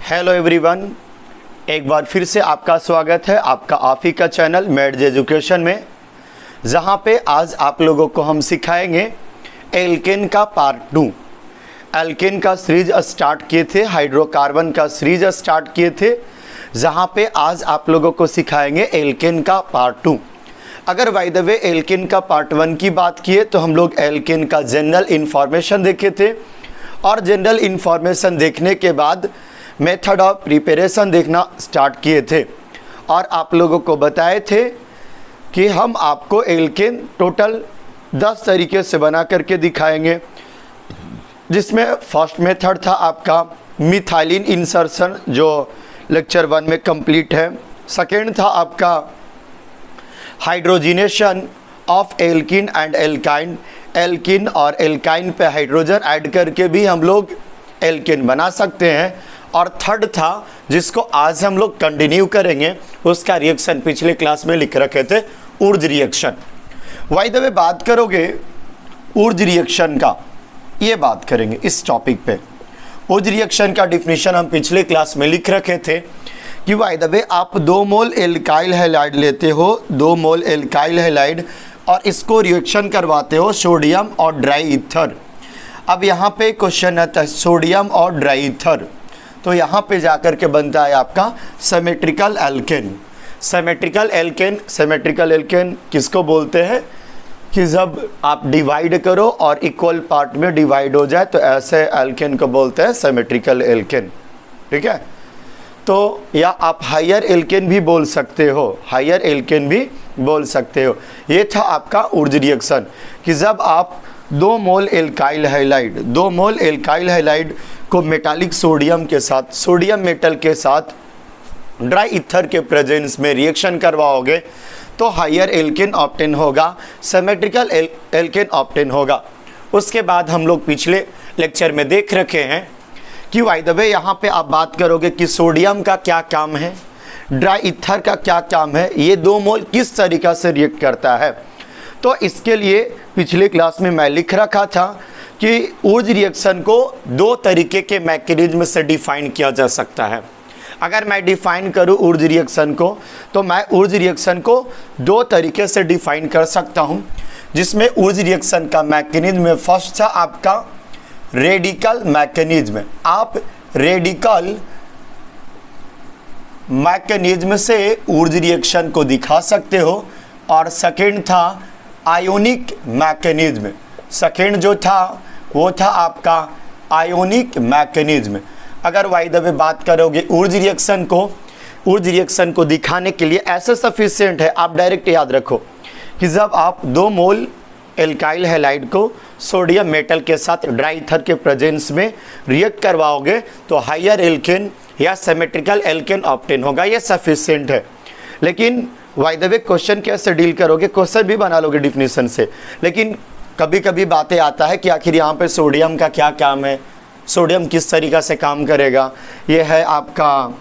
Hello everyone, एक बार फिर से आपका स्वागत है आपका आप ही का चैनल मेड्स एजुकेशन में, जहां पे आज आप लोगों को हम सिखाएंगे एल्केन का पार्ट 2। एल्केन का सीरीज स्टार्ट किए थे, हाइड्रोकार्बन का सीरीज स्टार्ट किए थे, जहां पे आज आप लोगों को सिखाएंगे एल्केन का पार्ट 2। अगर बाय द वे एल्केन का पार्ट 1 की बात किए तो हम लोग एल्केन का जनरल इन्फॉर्मेशन देखे थे, और जनरल इन्फॉर्मेशन देखने के बाद मेथड ऑफ प्रिपरेशन देखना स्टार्ट किए थे, और आप लोगों को बताए थे कि हम आपको एल्केन टोटल 10 तरीके से बना करके दिखाएंगे, जिसमें फर्स्ट मेथड था आपका मिथाइलिन इंसर्शन जो लेक्चर 1 में कंप्लीट है। सेकेंड था आपका hydrogenation of alkene and alkyne, alkene और एल्काइन पे हाइड्रोजन ऐड करके भी हम लोग एल्केन बना सकते हैं। और थर्ड था जिसको आज हम लोग कंटिन्यू करेंगे, उसका रिएक्शन पिछले क्लास में लिख रखे थे, ऊर्ज रिएक्शन। बाय द वे बात करोगे ऊर्ज रिएक्शन का, ये बात करेंगे इस टॉपिक पे। ऊर्ज रिएक्शन का डिफिनीशन हम पिछले क्लास में लिख रखे थे कि बाय द वे आप 2 मोल एल्काइल हैलाइड लेते हो, 2 मोल एल्काइल हैलाइड, और इसको रिएक्शन करवाते हो सोडियम और ड्राई ईथर। अब यहाँ पे क्वेश्चन आता है सोडियम और ड्राई ईथर, तो यहाँ पे जाकर के बनता है आपका symmetrical alkane. Symmetrical alkane, symmetrical alkane किसको बोलते हैं कि जब आप डिवाइड करो और इक्वल पार्ट में डिवाइड हो जाए तो ऐसे एल्केन को बोलते हैं सिमेट्रिकल एल्केन। ठीक है, तो या आप हायर एल्केन भी बोल सकते हो, हायर एल्केन भी बोल सकते हो। ये था आपका ऊर्ज रिएक्शन कि जब आप 2 मोल एल्काइल हैलाइड, 2 मोल एल्काइल हैलाइड को मेटालिक सोडियम के साथ, सोडियम मेटल के साथ ड्राई ईथर के प्रेजेंस में रिएक्शन करवाओगे तो हायर एल्केन ऑब्टेन होगा, सिमेट्रिकल एल्केन ऑब्टेन होगा। उसके बाद हम लोग पिछले लेक्चर में देख रखे हैं कि बाय द वे यहाँ पे आप बात करोगे कि सोडियम का क्या काम है, ड्राई ईथर का क्या काम है, ये 2 मोल किस तरीक़ा से रिएक्ट करता है। तो इसके लिए पिछले क्लास में मैं लिख रखा था कि ऊर्ज रिएक्शन को 2 तरीके के मैकेनिज्म से डिफाइन किया जा सकता है। अगर मैं डिफाइन करूं ऊर्ज रिएक्शन को, तो मैं ऊर्ज रिएक्शन को 2 तरीके से डिफाइन कर सकता हूं, जिसमें ऊर्ज रिएक्शन का मैकेनिज्म फर्स्ट था आपका रेडिकल मैकेनिज्म। आप रेडिकल मैकेनिज्म से ऊर्ज रिएक्शन को दिखा सकते हो, और सेकेंड था आयोनिक मैकेनिज्म। सेकेंड जो था वो था आपका आयोनिक मैकेनिज्म। अगर बाय द वे बात करोगे ऊर्ज रिएक्शन को दिखाने के लिए ऐसे सफिशिएंट है, आप डायरेक्ट याद रखो कि जब आप 2 मोल एल्काइल हैलाइड को सोडियम मेटल के साथ ड्राई ईथर के प्रेजेंस में रिएक्ट करवाओगे तो हायर एल्केन या सिमेट्रिकल एल्केन ऑब्टेन होगा, ये सफिशिएंट है। लेकिन बाय द वे क्वेश्चन कैसे डील करोगे, क्वेश्चन भी बना लोगे डिफिनीशन से, लेकिन कभी कभी बातें आता है कि आखिर यहाँ पे सोडियम का क्या काम है, सोडियम किस तरीक़ा से काम करेगा। ये है आपका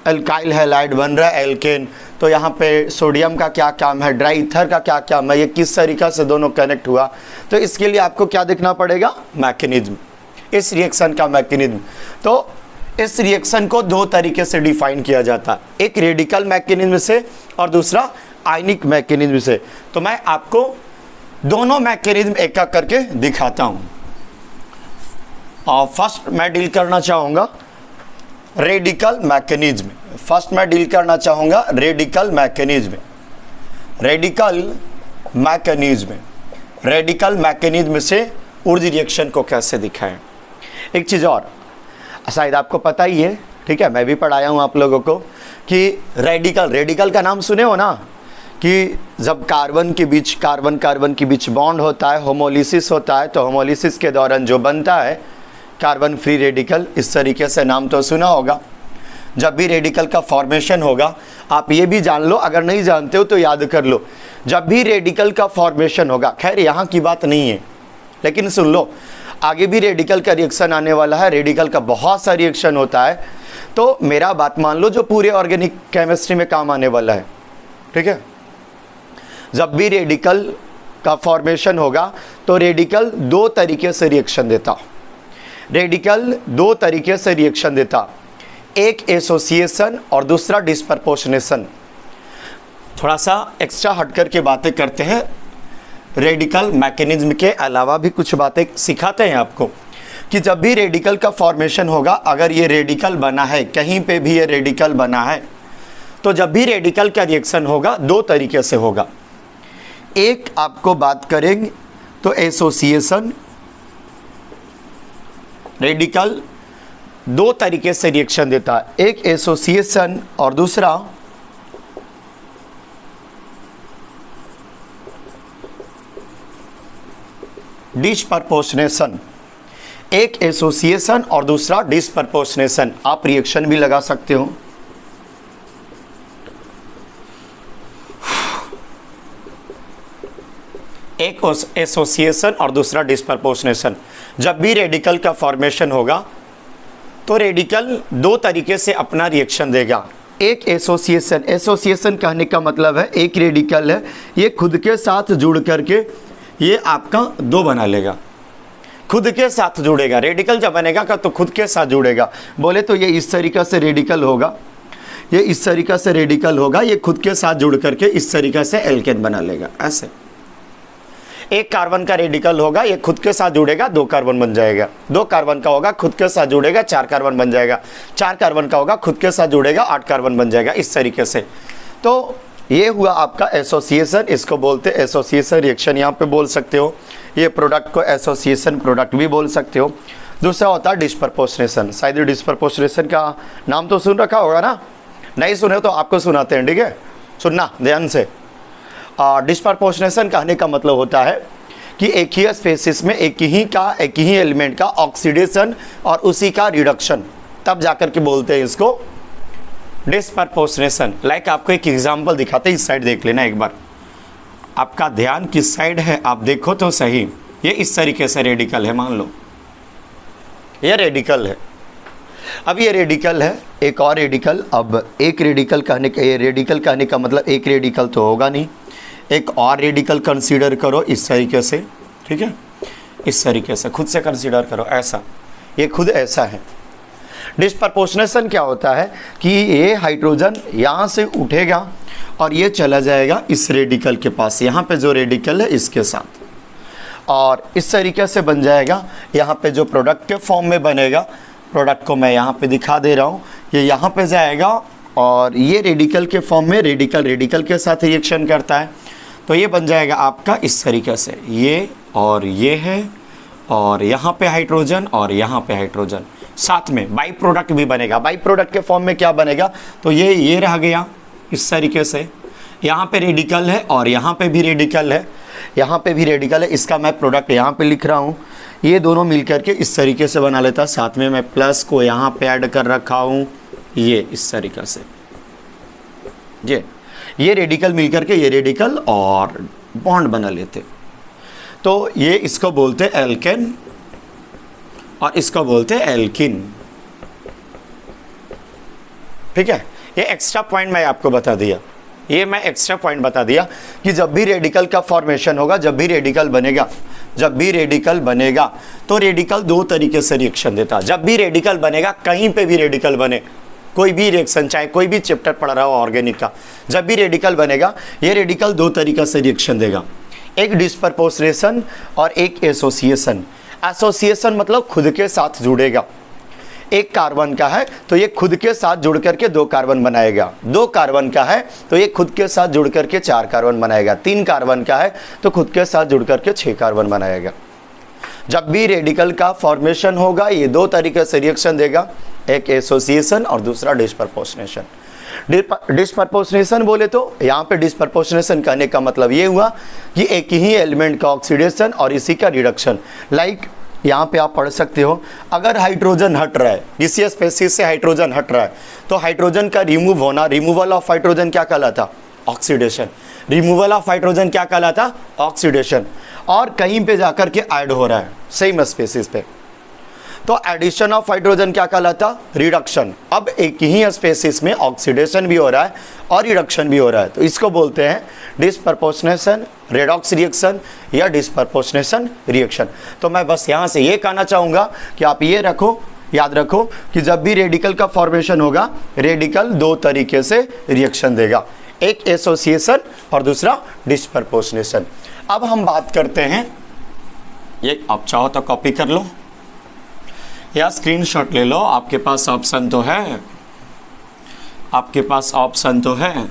एल्काइल हैलाइड बन रहा है एल्केन, तो यहाँ पे सोडियम का क्या काम है, ड्राई ईथर का क्या काम है, ये किस तरीक़ा से दोनों कनेक्ट हुआ। तो इसके लिए आपको क्या देखना पड़ेगा, मैकेनिज्म, इस रिएक्शन का मैकेनिज्म। तो इस रिएक्शन को 2 तरीके से डिफाइन किया जाता है, एक रेडिकल मैकेनिज्म से और दूसरा आयनिक मैकेनिज्म से। तो मैं आपको दोनों मैकेनिज्म एक एक करके दिखाता हूँ। और फर्स्ट मैं डील करना चाहूँगा रेडिकल मैकेनिज्म। फर्स्ट मैं डील करना चाहूँगा रेडिकल मैकेनिज्म। रेडिकल मैकेनिज्म से ऊर्ज रिएक्शन को कैसे दिखाएं। एक चीज़ और शायद आपको पता ही है, ठीक है, मैं भी पढ़ाया हूँ आप लोगों को कि रेडिकल का नाम सुने हो ना, कि जब कार्बन के बीच बॉन्ड होता है, होमोलिसिस होता है, तो होमोलिसिस के दौरान जो बनता है कार्बन फ्री रेडिकल, इस तरीके से नाम तो सुना होगा। जब भी रेडिकल का फॉर्मेशन होगा, आप ये भी जान लो, अगर नहीं जानते हो तो याद कर लो, जब भी रेडिकल का फॉर्मेशन होगा, खैर यहाँ की बात नहीं है लेकिन सुन लो, आगे भी रेडिकल का रिएक्शन आने वाला है, रेडिकल का बहुत सा रिएक्शन होता है, तो मेरा बात मान लो जो पूरे ऑर्गेनिक केमिस्ट्री में काम आने वाला है। ठीक है, जब भी रेडिकल का फॉर्मेशन होगा तो रेडिकल 2 तरीके से रिएक्शन देता, रेडिकल 2 तरीके से रिएक्शन देता। एक एसोसिएशन और दूसरा डिस्प्रपोर्शनेशन। थोड़ा सा एक्स्ट्रा हट करके बातें करते हैं, रेडिकल मैकेनिज्म के अलावा भी कुछ बातें सिखाते हैं आपको कि जब भी रेडिकल का फॉर्मेशन होगा, अगर ये रेडिकल बना है, कहीं पे भी ये रेडिकल बना है, तो जब भी रेडिकल का रिएक्शन होगा दो तरीके से होगा। एक आपको बात करेंगे तो एसोसिएशन, रेडिकल दो तरीके से रिएक्शन देता है, एक एसोसिएशन और दूसरा डिस्प्रपोर्शनेशन। एक एसोसिएशन और दूसरा डिस्प्रपोर्शनेशन। आप रिएक्शन भी लगा सकते हो। एक एसोसिएशन और दूसरा डिस्प्रपोर्शनेशन। जब भी रेडिकल का फॉर्मेशन होगा तो रेडिकल दो तरीके से अपना रिएक्शन देगा। एक एसोसिएशन, एसोसिएशन कहने का मतलब है एक रेडिकल है, ये खुद के साथ जुड़ करके ये आपका दो बना लेगा, खुद के साथ जुड़ेगा। रेडिकल जब बनेगा का तो खुद के साथ जुड़ेगा। बोले तो ये इस तरीक़ा से रेडिकल होगा, ये इस तरीक़ा से रेडिकल होगा, ये खुद के साथ जुड़ करके इस तरीक़ा से एल्केन बना लेगा। ऐसे एक कार्बन का रेडिकल होगा, ये खुद के साथ जुड़ेगा, दो कार्बन बन जाएगा। दो कार्बन का होगा, खुद के साथ जुड़ेगा, चार कार्बन बन जाएगा। चार कार्बन का होगा, खुद के साथ जुड़ेगा, आठ कार्बन बन जाएगा। इस तरीके से तो ये हुआ आपका एसोसिएशन, इसको बोलते हैं एसोसिएशन रिएक्शन, यहाँ पे बोल सकते हो। ये प्रोडक्ट को एसोसिएशन प्रोडक्ट भी बोल सकते हो। दूसरा होता है डिस्प्रपोर्शनेशन। शायद डिस्प्रपोर्शनेशन का नाम तो सुन रखा होगा ना, नहीं सुने तो आपको सुनाते हैं, ठीक है, सुनना ध्यान से। डिस्प्रपोर्शनेशन कहने का मतलब होता है कि एक ही स्पेसिस में एक ही एलिमेंट का ऑक्सीडेशन और उसी का रिडक्शन, तब जाकर के बोलते हैं इसको डिस्प्रपोर्शनेशन। लाइक आपको एक एग्जांपल दिखाते हैं, इस साइड देख लेना एक बार। आपका ध्यान किस साइड है आप देखो तो सही। ये इस तरीके से रेडिकल है, मान लो ये रेडिकल है। अब ये रेडिकल है, एक और रेडिकल। अब एक रेडिकल कहने का, ये रेडिकल कहने का मतलब एक रेडिकल तो होगा नहीं, एक और रेडिकल कंसीडर करो इस तरीके से, ठीक है, इस तरीके से खुद से कंसीडर करो। ऐसा ये खुद ऐसा है। डिस्प्रपोर्शनेशन क्या होता है कि ये हाइड्रोजन यहाँ से उठेगा और ये चला जाएगा इस रेडिकल के पास, यहाँ पे जो रेडिकल है इसके साथ, और इस तरीके से बन जाएगा। यहाँ पे जो प्रोडक्ट के फॉर्म में बनेगा, प्रोडक्ट को मैं यहाँ पे दिखा दे रहा हूँ, ये यहाँ पे जाएगा और ये रेडिकल के फॉर्म में रेडिकल के साथ रिएक्शन करता है, तो ये बन जाएगा आपका इस तरीके से। ये और ये है, और यहाँ पे हाइड्रोजन और यहाँ पे हाइड्रोजन, साथ में बाई प्रोडक्ट भी बनेगा। बाई प्रोडक्ट के फॉर्म में क्या बनेगा, तो ये रह गया इस तरीके से। यहाँ पे रेडिकल है और यहाँ पे भी रेडिकल है, यहाँ पे भी रेडिकल है, इसका मैं प्रोडक्ट यहाँ पे लिख रहा हूँ। ये दोनों मिल करके इस तरीके से बना लेता, साथ में मैं प्लस को यहाँ पे ऐड कर रखा हूँ, ये इस तरीके से। ये रेडिकल मिल करके ये रेडिकल और बॉन्ड बना लेते, तो ये इसको बोलते हैं एल्केन और इसको बोलते हैं एल्किन, ठीक है। ये एक्स्ट्रा पॉइंट मैं आपको बता दिया, ये मैं एक्स्ट्रा पॉइंट बता दिया कि जब भी रेडिकल का फॉर्मेशन होगा, जब भी रेडिकल बनेगा तो रेडिकल दो तरीके से रिएक्शन देता है। जब भी रेडिकल बनेगा, कहीं पे भी रेडिकल बने, कोई भी रिएक्शन, चाहे कोई भी चैप्टर पढ़ रहा हो ऑर्गेनिक का, जब भी रेडिकल बनेगा ये रेडिकल दो तरीके से रिएक्शन देगा, एक डिस्प्रपोर्शनेशन और एक एसोसिएशन। एसोसिएशन मतलब खुद के साथ जुड़ेगा। एक कार्बन का है तो ये खुद के साथ जुड़ करके दो कार्बन बनाएगा, दो कार्बन का है तो ये खुद के साथ जुड़ करके चार कार्बन बनाएगा, तीन कार्बन का है तो खुद के साथ जुड़ करके 6 कार्बन बनाएगा। जब भी रेडिकल का फॉर्मेशन होगा ये दो तरीके से रिएक्शन देगा, एक एसोसिएशन और दूसरा डिस्प्रपोर्शनेशन। डिस्प्रपोर्शनेशन बोले तो यहाँ पे डिस्प्रपोर्शनेशन कहने का मतलब ये हुआ कि एक ही एलिमेंट का ऑक्सीडेशन और इसी का रिडक्शन। लाइक यहाँ पे आप पढ़ सकते हो, अगर हाइड्रोजन हट रहा है, किसी स्पेसीज से हाइड्रोजन हट रहा है, तो हाइड्रोजन का रिमूव होना, रिमूवल ऑफ हाइड्रोजन क्या कहलाता, ऑक्सीडेशन। रिमूवल ऑफ हाइड्रोजन क्या कहलाता, ऑक्सीडेशन। और कहीं पे जाकर के ऐड हो रहा है सेम स्पेसीज पे, तो एडिशन ऑफ हाइड्रोजन क्या कहलाता, रिडक्शन। अब एक ही स्पेसीज में ऑक्सीडेशन भी हो रहा है और रिडक्शन भी हो रहा है, तो इसको बोलते हैं डिस्प्रपोर्शनेशन रेडॉक्स रिएक्शन या डिस्प्रपोर्शनेशन रिएक्शन। तो मैं बस यहाँ से ये कहना चाहूँगा कि आप ये रखो याद रखो कि जब भी रेडिकल का फॉर्मेशन होगा, रेडिकल दो तरीके से रिएक्शन देगा, एक एसोसिएशन और दूसरा डिस्प्रपोर्शनेशन। अब हम बात करते हैं, ये आप चाहो तो कॉपी कर लो या स्क्रीनशॉट ले लो, आपके पास ऑप्शन तो है, आपके पास ऑप्शन तो है।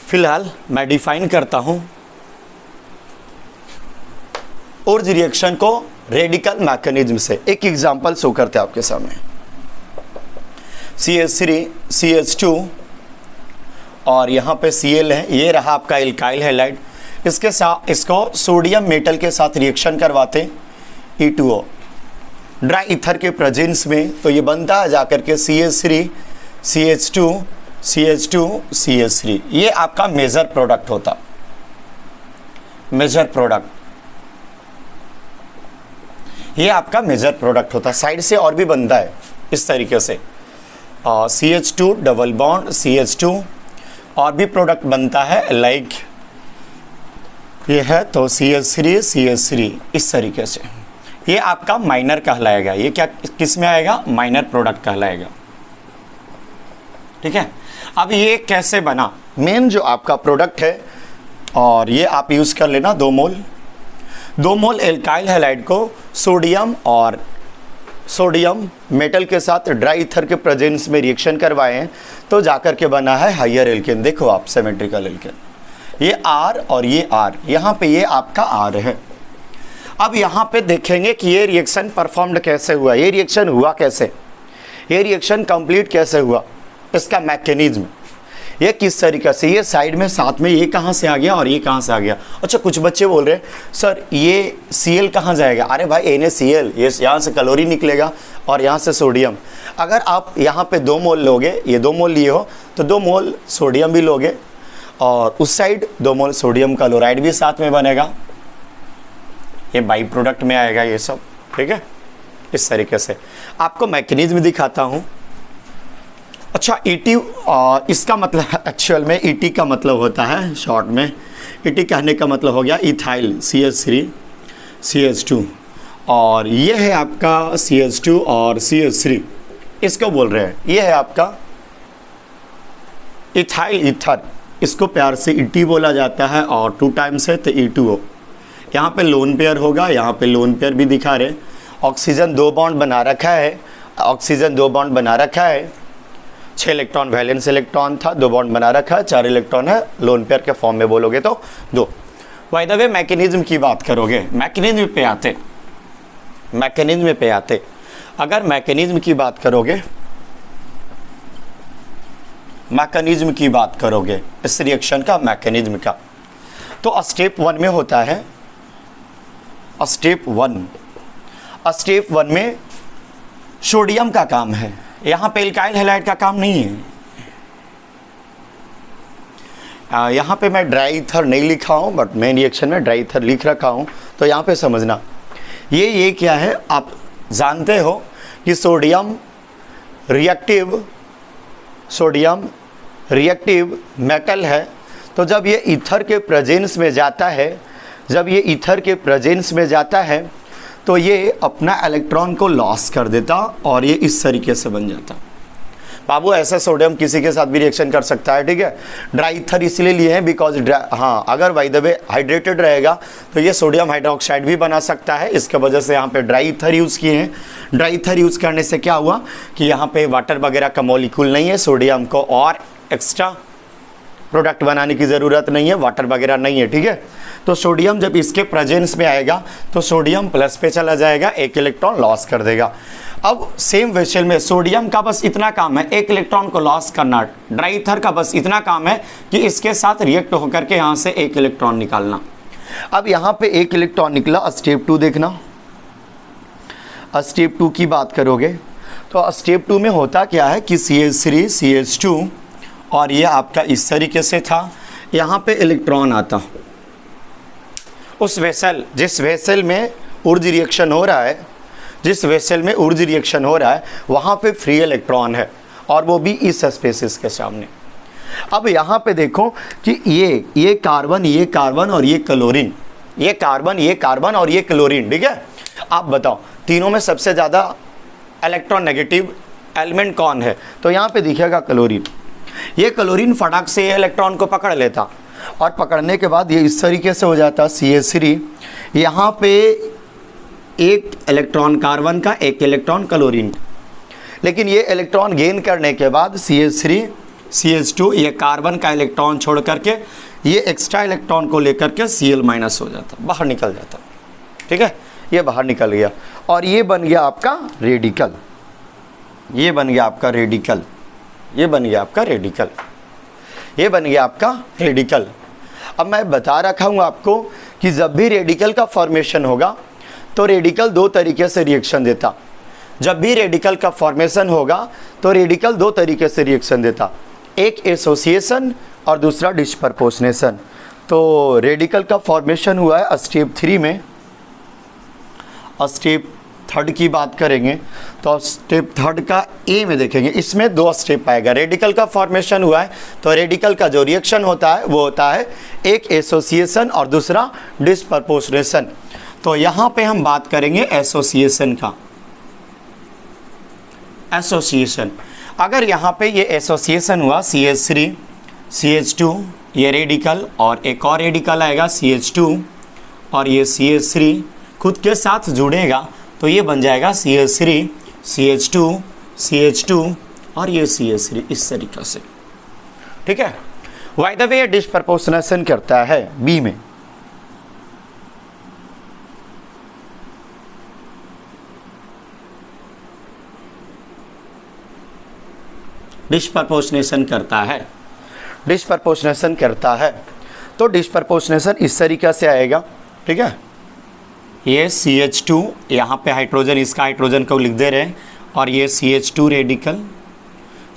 फिलहाल मैं डिफाइन करता हूं उर्ज रिएक्शन को रेडिकल मैकेनिज्म से। एक एग्जांपल शो करते हैं आपके सामने। CH3 CH2 और यहाँ पे Cl है, ये रहा आपका एल्काइल हैलाइड। इसके साथ इसको सोडियम मेटल के साथ रिएक्शन करवाते E2O ड्राई ईथर के प्रेजेंस में, तो ये बनता है जाकर के CH3 CH2 CH2 CH3। ये आपका मेजर प्रोडक्ट होता, मेजर प्रोडक्ट, ये आपका मेजर प्रोडक्ट होता। साइड से और भी बनता है इस तरीके से, CH2 डबल बॉन्ड CH2 और भी प्रोडक्ट बनता है, लाइक ये है तो CH3 CH3 इस तरीके से। ये आपका माइनर कहलाएगा, ये क्या किस में आएगा, माइनर प्रोडक्ट कहलाएगा। ठीक है, अब ये कैसे बना, मेन जो आपका प्रोडक्ट है, और ये आप यूज कर लेना 2 मोल एल्काइल हैलाइड को सोडियम और सोडियम मेटल के साथ ड्राई ईथर के प्रेजेंस में रिएक्शन करवाए हैं, तो जाकर के बना है हायर एल्केन। देखो आप सिमेट्रिकल एल्केन, ये R और ये R, यहाँ पे ये आपका R है। अब यहाँ पे देखेंगे कि ये रिएक्शन परफॉर्म्ड कैसे हुआ, ये रिएक्शन हुआ कैसे, ये रिएक्शन कंप्लीट कैसे हुआ, इसका मैकेनिज्म ये किस तरीके से, ये साइड में साथ में ये कहाँ से आ गया और ये कहाँ से आ गया। अच्छा, कुछ बच्चे बोल रहे हैं सर ये Cl कहाँ जाएगा, अरे भाई NaCl, ये यहाँ से क्लोरीन निकलेगा और यहाँ से सोडियम। अगर आप यहाँ पे 2 मोल लोगे, ये 2 मोल लिए हो तो 2 मोल सोडियम भी लोगे और उस साइड 2 मोल सोडियम क्लोराइड भी साथ में बनेगा, ये बाई प्रोडक्ट में आएगा ये सब। ठीक है, इस तरीके से आपको मैकेनिज्म दिखाता हूँ। अच्छा, ET इसका मतलब एक्चुअल में ET का मतलब होता है शॉर्ट में, ET कहने का मतलब हो गया इथाइल CH3 CH2, और ये है आपका CH2 और CH3, इसको बोल रहे हैं, ये है आपका इथाइल ईथर, इसको प्यार से ET बोला जाता है, और 2 टाइम्स है तो E2O। यहाँ पे लोन पेयर होगा, यहाँ पे लोन पेयर भी दिखा रहे, ऑक्सीजन 2 बॉन्ड बना रखा है, ऑक्सीजन 2 बॉन्ड बना रखा है, 6 इलेक्ट्रॉन वैलेंस इलेक्ट्रॉन था, 2 बॉन्ड बना रखा है, 4 इलेक्ट्रॉन है, लोन पेयर के फॉर्म में बोलोगे तो 2। बाय द वे मैकेनिज्म की बात करोगे, मैकेनिज्म पे आते, मैकेनिज्म पे आते, अगर मैकेनिज्म की बात करोगे, मैकेनिज्म की बात करोगे इस रिएक्शन का मैकेनिज्म का, तो स्टेप 1 में होता है, स्टेप 1 में सोडियम का काम है, यहाँ पे एल्काइल हैलाइड का काम नहीं है। यहाँ पे मैं ड्राई ईथर नहीं लिखा हूँ, बट मेन रिएक्शन में ड्राई ईथर लिख रखा हूँ, तो यहाँ पे समझना ये क्या है। आप जानते हो कि सोडियम रिएक्टिव मेटल है, तो जब ये ईथर के प्रेजेंस में जाता है, जब ये ईथर के प्रेजेंस में जाता है तो ये अपना इलेक्ट्रॉन को लॉस कर देता और ये इस तरीके से बन जाता। बाबू ऐसा सोडियम किसी के साथ भी रिएक्शन कर सकता है, ठीक है। ड्राई ईथर इसलिए लिए हैं बिकॉज हाँ, अगर बाय द वे हाइड्रेटेड रहेगा तो ये सोडियम हाइड्रोक्साइड भी बना सकता है, इसके वजह से यहाँ पे ड्राई ईथर यूज़ किए हैं। ड्राई ईथर यूज़ करने से क्या हुआ कि यहाँ पे वाटर वगैरह का मॉलिक्यूल नहीं है, सोडियम को और एक्स्ट्रा प्रोडक्ट बनाने की ज़रूरत नहीं है, वाटर वगैरह नहीं है, ठीक है। तो सोडियम जब इसके प्रेजेंस में आएगा तो सोडियम प्लस पे चला जाएगा, 1 इलेक्ट्रॉन लॉस कर देगा। अब सेम वेसल में सोडियम का बस इतना काम है 1 इलेक्ट्रॉन को लॉस करना, ड्राई ईथर का बस इतना काम है कि इसके साथ रिएक्ट होकर के यहाँ से 1 इलेक्ट्रॉन निकालना। अब यहाँ पे 1 इलेक्ट्रॉन निकला, स्टेप 2 देखना। स्टेप 2 की बात करोगे तो स्टेप 2 में होता क्या है कि CH3 CH2 और ये आपका इस तरीके से था, यहाँ पे इलेक्ट्रॉन आता, उस वेसल जिस वेसल में ऊर्ज रिएक्शन हो रहा है, जिस वेसल में ऊर्ज रिएक्शन हो रहा है वहाँ पे फ्री इलेक्ट्रॉन है और वो भी इस स्पेसिस के सामने। अब यहाँ पे देखो कि ये कार्बन और ये क्लोरीन, ये कार्बन और ये क्लोरीन, ठीक है। आप बताओ तीनों में सबसे ज़्यादा इलेक्ट्रॉन नेगेटिव एलिमेंट कौन है? तो यहाँ पे दिखेगा क्लोरीन। ये क्लोरीन फटाक से ये इलेक्ट्रॉन को पकड़ लेता और पकड़ने के बाद ये इस तरीके से हो जाता CH3। यहाँ पे एक इलेक्ट्रॉन कार्बन का, एक इलेक्ट्रॉन क्लोरीन। लेकिन ये इलेक्ट्रॉन गेन करने के बाद CH3 CH2 ये कार्बन का इलेक्ट्रॉन छोड़ करके ये एक्स्ट्रा इलेक्ट्रॉन को लेकर के Cl- हो जाता, बाहर निकल जाता। ठीक है, ये बाहर निकल गया और ये बन गया आपका रेडिकल। ये बन गया आपका रेडिकल। ये बन गया आपका रेडिकल। ये बन गया आपका रेडिकल। अब मैं बता रखा हूँ आपको कि जब भी रेडिकल का फॉर्मेशन होगा तो रेडिकल दो तरीके से रिएक्शन देता। जब भी रेडिकल का फॉर्मेशन होगा तो रेडिकल दो तरीके से रिएक्शन देता, एक एसोसिएशन और दूसरा डिस्प्रपोर्शनेशन। तो रेडिकल का फॉर्मेशन हुआ है स्टेप 3 में। स्टेप 3 की बात करेंगे तो स्टेप 3 का ए में देखेंगे, इसमें 2 स्टेप आएगा। रेडिकल का फॉर्मेशन हुआ है तो रेडिकल का जो रिएक्शन होता है वो होता है एक एसोसिएशन और दूसरा डिस्प्रपोर्शनेशन। तो यहाँ पे हम बात करेंगे एसोसिएशन का। एसोसिएशन, अगर यहाँ पे ये एसोसिएशन हुआ CH3 CH2 ये रेडिकल और एक और रेडिकल आएगा CH2 और ये CH3 खुद के साथ जुड़ेगा तो ये बन जाएगा CH3 CH2 CH2 और ये CH3 इस तरीके से। ठीक है, बाय द वे डिस्प्रपोर्शनेशन करता है बी में। डिस्प्रपोर्शनेशन करता है, डिस्प्रपोर्शनेशन करता है। तो डिस्प्रपोर्शनेशन इस तरीके से आएगा। ठीक है, ये CH2 यहाँ पे हाइड्रोजन, इसका हाइड्रोजन को लिख दे रहे हैं और ये CH2 रेडिकल,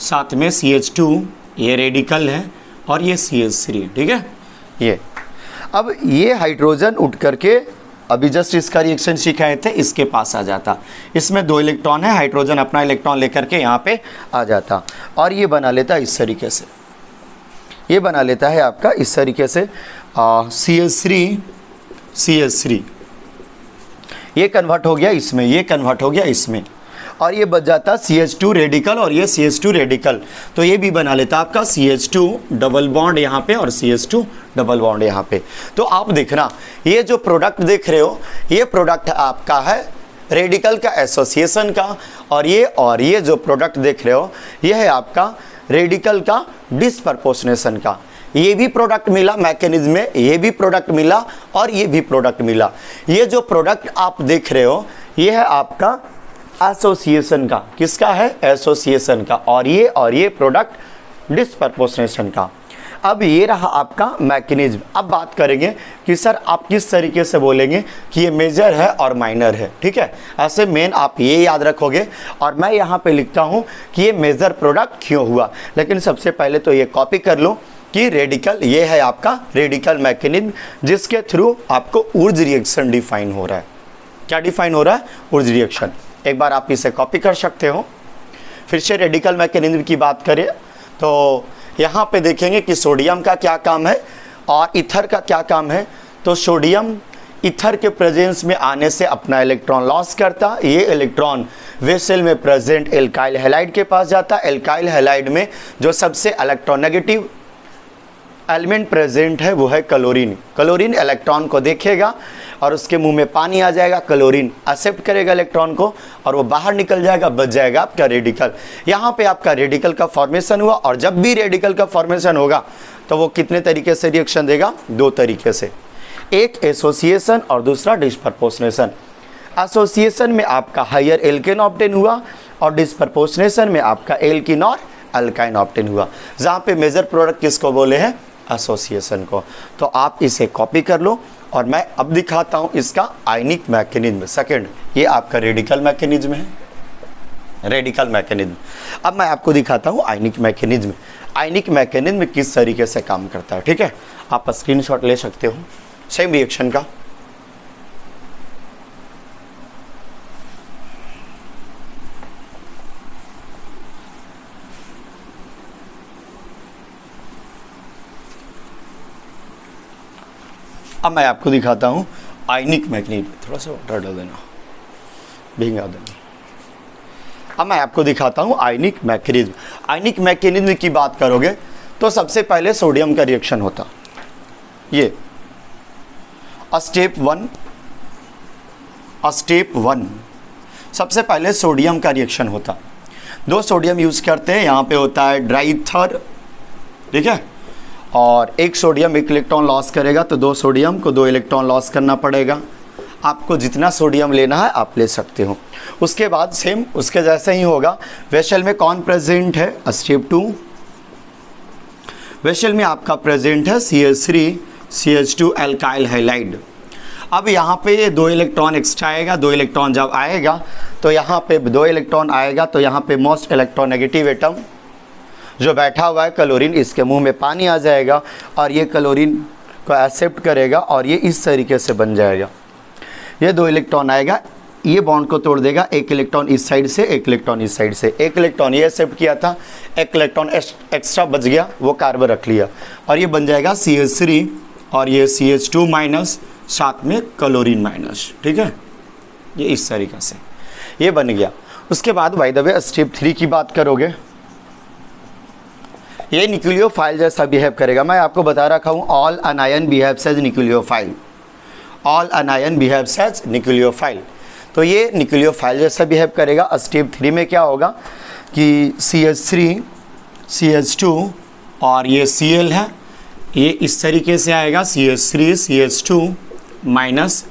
साथ में CH2 ये रेडिकल है और ये CH3। ठीक है, ये अब ये हाइड्रोजन उठ करके अभी जस्ट इसका रिएक्शन सिखाए थे, इसके पास आ जाता। इसमें 2 इलेक्ट्रॉन है, हाइड्रोजन अपना इलेक्ट्रॉन लेकर के यहाँ पे आ जाता और ये बना लेता इस तरीके से। ये बना लेता है आपका इस तरीके से CH3 CH3 ये कन्वर्ट हो गया इसमें, ये कन्वर्ट हो गया इसमें और ये बच जाता CH2 रेडिकल और ये CH2 रेडिकल। तो ये भी बना लेता आपका CH2 डबल बॉन्ड यहाँ पे और CH2 डबल बॉन्ड यहाँ पे। तो आप देखना ये जो प्रोडक्ट देख रहे हो ये प्रोडक्ट आपका है रेडिकल का एसोसिएशन का और ये जो प्रोडक्ट देख रहे हो ये है आपका रेडिकल का डिस्प्रपोर्शनेशन का। ये भी प्रोडक्ट मिला मैकेनिज्म में, ये भी प्रोडक्ट मिला और ये भी प्रोडक्ट मिला। ये जो प्रोडक्ट आप देख रहे हो ये है आपका एसोसिएशन का। किसका है? एसोसिएशन का। और ये प्रोडक्ट डिस्प्रपोर्शनेशन का। अब ये रहा आपका मैकेनिज्म। अब बात करेंगे कि सर आप किस तरीके से बोलेंगे कि ये मेजर है और माइनर है। ठीक है, ऐसे मेन आप ये याद रखोगे और मैं यहाँ पे लिखता हूँ कि ये मेजर प्रोडक्ट क्यों हुआ। लेकिन सबसे पहले तो ये कॉपी कर लो कि रेडिकल ये है आपका रेडिकल मैकेनिज्म जिसके थ्रू आपको ऊर्जा रिएक्शन डिफाइन हो रहा है। क्या डिफाइन हो रहा है? ऊर्जा रिएक्शन। एक बार आप इसे कॉपी कर सकते हो। फिर से रेडिकल मैकेनिज्म की बात करें तो यहाँ पे देखेंगे कि सोडियम का क्या काम है और ईथर का क्या काम है। तो सोडियम ईथर के प्रेजेंस में आने से अपना इलेक्ट्रॉन लॉस करता। ये इलेक्ट्रॉन वेसल में प्रेजेंट एल्काइल हैलाइड के पास जाता। एल्काइल हैलाइड में जो सबसे इलेक्ट्रोनेगेटिव एलिमेंट प्रेजेंट है वो है क्लोरीन। क्लोरीन इलेक्ट्रॉन को देखेगा और उसके मुंह में पानी आ जाएगा। क्लोरीन एक्सेप्ट करेगा इलेक्ट्रॉन को और वो बाहर निकल जाएगा, बच जाएगा आपका रेडिकल। यहाँ पे आपका रेडिकल का फॉर्मेशन हुआ और जब भी रेडिकल का फॉर्मेशन होगा तो वो कितने तरीके से रिएक्शन देगा? 2 तरीके से, एक एसोसिएशन और दूसरा डिस्प्रपोर्शनेशन। एसोसिएशन में आपका हायर एल्केन ऑब्टेन हुआ और डिस्प्रपोर्शनेशन में आपका एल्किन और अल्काइन ऑब्टेन हुआ। जहाँ पे मेजर प्रोडक्ट किसको बोले हैं? एसोसिएशन को। तो आप इसे कॉपी कर लो और मैं अब दिखाता हूँ इसका आयनिक मैकेनिज्म। सेकंड, ये आपका रेडिकल मैकेनिज्म है, रेडिकल मैकेनिज्म। अब मैं आपको दिखाता हूँ आयनिक मैकेनिज्म। आयनिक मैकेनिज्म किस तरीके से काम करता है। ठीक है, आप स्क्रीनशॉट ले सकते हो सेम रिएक्शन का। अब मैं आपको दिखाता हूँ आयनिक मैकेनिज्म। थोड़ा सा वाटर डाल देना। भिंगा देंगे। अब मैं आपको दिखाता हूँ आयनिक मैकेनिज्म। आयनिक मैकेनिज्म की बात करोगे तो सबसे पहले सोडियम का रिएक्शन होता, ये स्टेप वन सबसे पहले सोडियम का रिएक्शन होता। 2 सोडियम यूज़ करते हैं, यहाँ पे होता है ड्राईथर, ठीक है, और 1 सोडियम 1 इलेक्ट्रॉन लॉस करेगा, तो 2 सोडियम को 2 इलेक्ट्रॉन लॉस करना पड़ेगा। आपको जितना सोडियम लेना है आप ले सकते हो। उसके बाद सेम उसके जैसे ही होगा। वेसल में कौन प्रेजेंट है? स्टेप 2, वेसल में आपका प्रेजेंट है CH3 CH2 एल्काइल हैलाइड। अब यहाँ पे ये 2 इलेक्ट्रॉन एक्स्ट्रा आएगा। 2 इलेक्ट्रॉन जब आएगा तो यहाँ पे 2 इलेक्ट्रॉन आएगा, तो यहाँ पे मोस्ट इलेक्ट्रोनेगेटिव एटम जो बैठा हुआ है क्लोरीन, इसके मुंह में पानी आ जाएगा और ये क्लोरीन को एक्सेप्ट करेगा और ये इस तरीके से बन जाएगा। ये 2 इलेक्ट्रॉन आएगा, ये बॉन्ड को तोड़ देगा, 1 इलेक्ट्रॉन इस साइड से 1 इलेक्ट्रॉन इस साइड से। 1 इलेक्ट्रॉन ये एक्सेप्ट किया था, 1 इलेक्ट्रॉन एक्स्ट्रा बच गया, वो कार्बन रख लिया और ये बन जाएगा CH3 और ये CH2 माइनस, साथ में क्लोरीन माइनस, ठीक है, ये इस तरीके से ये बन गया। उसके बाद बाय द वे स्टेप 3 की बात करोगे, ये न्यूक्लियोफाइल जैसा बिहेव करेगा। मैं आपको बता रखा हूँ all anion behaves as nucleophile, all anion behaves as nucleophile. तो ये न्यूक्लियोफाइल जैसा बिहेव करेगा। स्टेप 3 में क्या होगा कि CH3 CH2 और ये Cl है, ये इस तरीके से आएगा CH3 CH2 माइनस,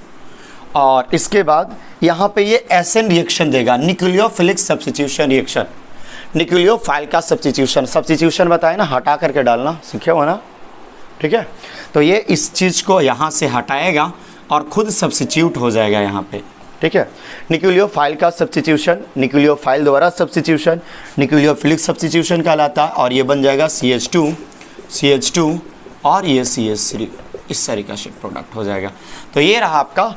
और इसके बाद यहाँ पे ये एसएन रिएक्शन देगा, न्यूक्लियोफिलिक सब्स्टिट्यूशन रिएक्शन। न्यूक्लियोफाइल का सब्स्टिट्यूशन बताए ना, हटा करके डालना सीखे हो ना, ठीक है। तो ये इस चीज़ को यहाँ से हटाएगा और खुद सब्स्टिट्यूट हो जाएगा यहाँ पे, ठीक है। न्यूक्लियोफाइल का सब्स्टिट्यूशन, न्यूक्लियोफाइल द्वारा सब्स्टिट्यूशन न्यूक्लियोफिलिक सब्स्टिट्यूशन कहलाता है और ये बन जाएगा CH2 और ये CH3, इस तरीके से प्रोडक्ट हो जाएगा। तो ये रहा आपका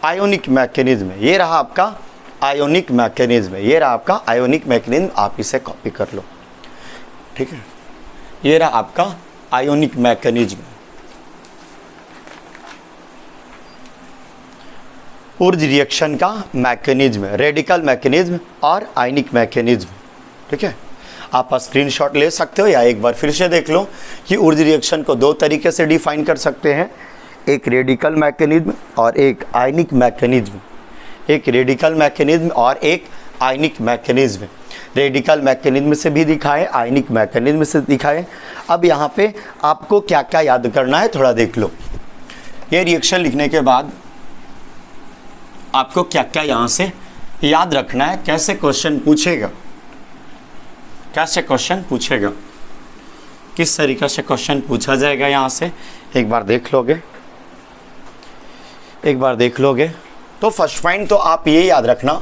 आयोनिक मैकेनिज्म, ये रहा आपका आयोनिक मैकेनिज्म, ये रहा आपका आयोनिक मैकेनिज्म। आप इसे कॉपी कर लो, ठीक है। ये रहा आपका आयोनिक मैकेनिज्म। ऊर्ज रिएक्शन का मैकेनिज्म, रेडिकल मैकेनिज्म और आयनिक मैकेनिज्म, ठीक है। आप स्क्रीनशॉट ले सकते हो या एक बार फिर से देख लो कि ऊर्ज रिएक्शन को 2 तरीके से डिफाइन कर सकते हैं, एक रेडिकल मैकेनिज्म और एक आयनिक मैकेनिज्म। एक रेडिकल मैकेनिज्म और एक आयनिक मैकेनिज्म। रेडिकल मैकेनिज्म से भी दिखाएं, आयनिक मैकेनिज्म से दिखाएं। अब यहाँ पे आपको क्या क्या याद करना है थोड़ा देख लो। ये रिएक्शन लिखने के बाद आपको क्या क्या यहाँ से याद रखना है, कैसे क्वेश्चन पूछेगा, कैसे क्वेश्चन पूछेगा, किस तरीके से क्वेश्चन पूछा जाएगा यहाँ से एक बार देख लोगे, एक बार देख लोगे। तो फर्स्ट पॉइंट तो आप ये याद रखना,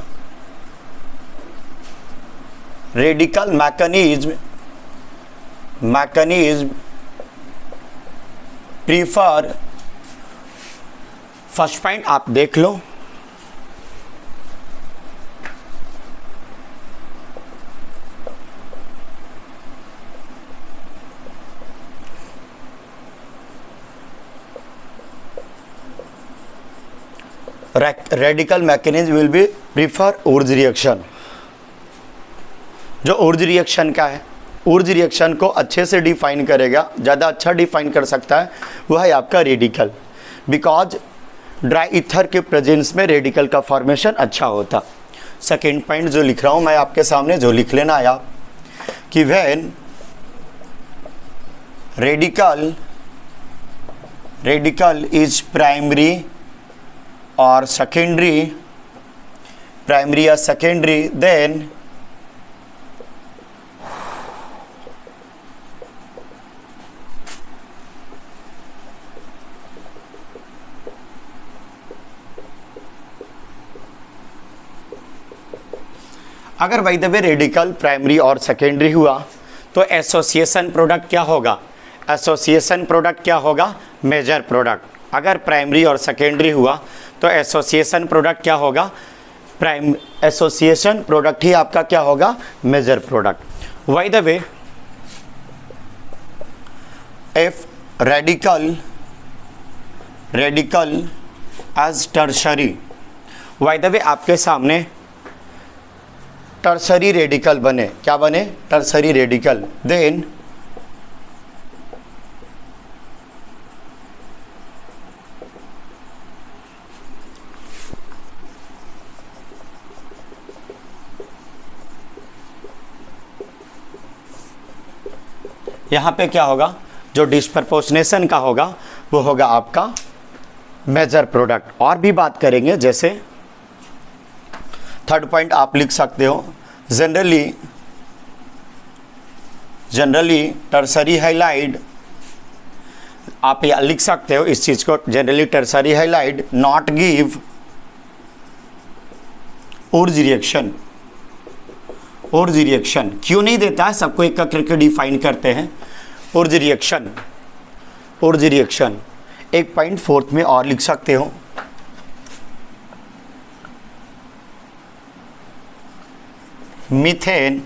radical mechanism prefer, first point आप देख लो, radical mechanism will be prefer Wurtz reaction. जो ऊर्ज रिएक्शन का है, ऊर्ज रिएक्शन को अच्छे से डिफाइन करेगा, ज़्यादा अच्छा डिफाइन कर सकता है, वह है आपका रेडिकल। बिकॉज ड्राई ईथर के प्रेजेंस में रेडिकल का फॉर्मेशन अच्छा होता। सेकेंड पॉइंट जो लिख रहा हूँ मैं आपके सामने, जो लिख लेना है आप, कि व्हेन रेडिकल इज प्राइमरी और सेकेंडरी, प्राइमरी या सेकेंडरी, देन अगर bye the way radical primary और सेकेंडरी हुआ तो एसोसिएशन प्रोडक्ट क्या होगा, एसोसिएशन प्रोडक्ट क्या होगा, मेजर प्रोडक्ट। अगर प्राइमरी और सेकेंडरी हुआ तो एसोसिएशन प्रोडक्ट क्या होगा, एसोसिएशन प्रोडक्ट ही आपका क्या होगा, major product. By the way if radical as tertiary, by the way आपके सामने टर्सरी रेडिकल बने, क्या बने? Tertiary radical. देन यहाँ पे क्या होगा? जो डिस्प्रपोर्शनेशन का होगा वो होगा आपका मेजर प्रोडक्ट। और भी बात करेंगे, जैसे थर्ड पॉइंट आप लिख सकते हो, जनरली टर्सरी हाइलाइट, आप या लिख सकते हो इस चीज को, generally tertiary highlight not give Urja reaction. Urja reaction क्यों नहीं देता है? सबको एक करके डिफाइन करते हैं। उर्ज रिएक्शन, उर्ज रिएक्शन एक पॉइंट फोर्थ में और लिख सकते हो, मीथेन